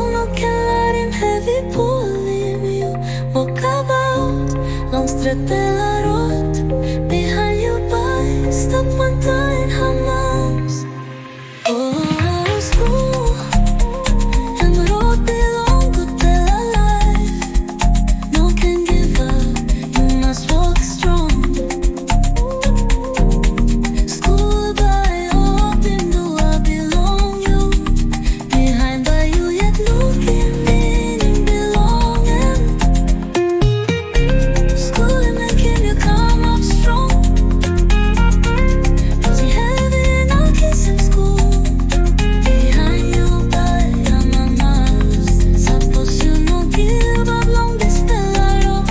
sono can let him heavy pull him. You walk about long straight bella road. Behind you by stop one time hammams. Oh, school and road belong to tell a life. No can give up, you must walk strong. School by open door belong you. Behind by you yet looking meaning belonging. School and making you come up strong. Cause you heavy now kissing school. Behind you by amamas. Suppose you no give up long this pelaro.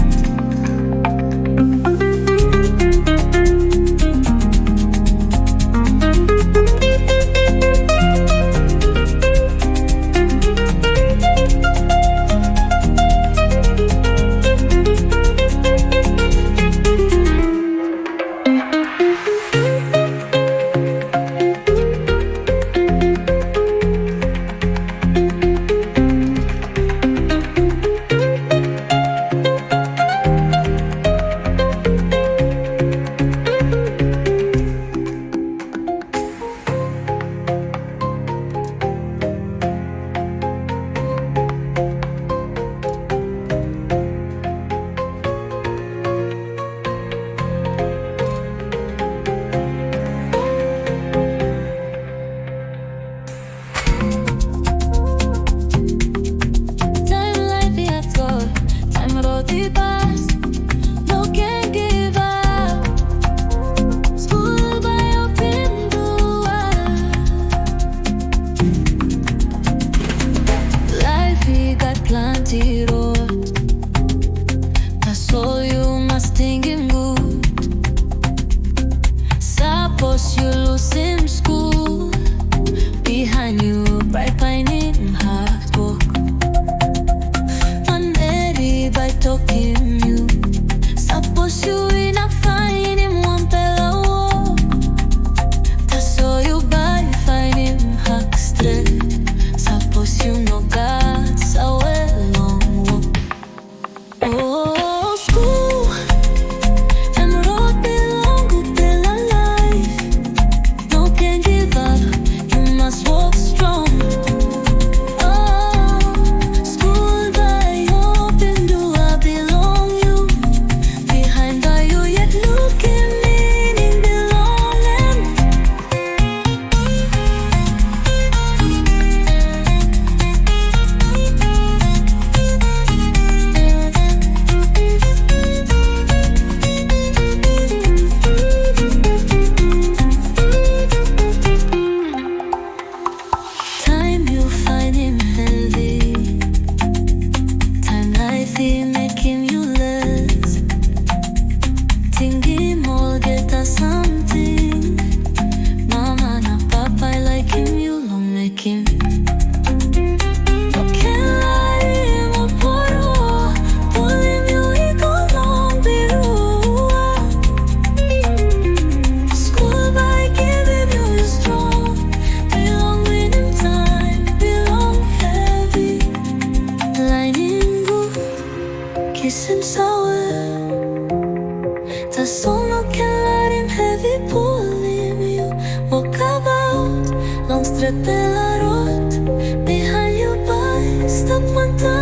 Time life we have got, time about the past. No can give up. School by open door. Life we got plenty road. That's all you must think him good. Suppose you lose him school. Behind you bright pine him hard work. Unready by talking you. Suppose you in a find him one pella walk. That's all you buy find him hack straight. Suppose you no got so long walk. Oh, school and road belong to tell a life. No can give up, you must walk strong. Oh, school by open door belong you. Behind by you yet looking meaning belonging. Time you find him heavy. Time life he make him useless. Think him all get us something. Mama na papa like him, you don't make him. No can lie him or poro. Pull him you he go long birua. School by give him you strong. Belong with him time, belong heavy. Lining good, kiss him sour. That's all no can let him heavy pull him. You walk about long straight bella road. Behind you by stop one time.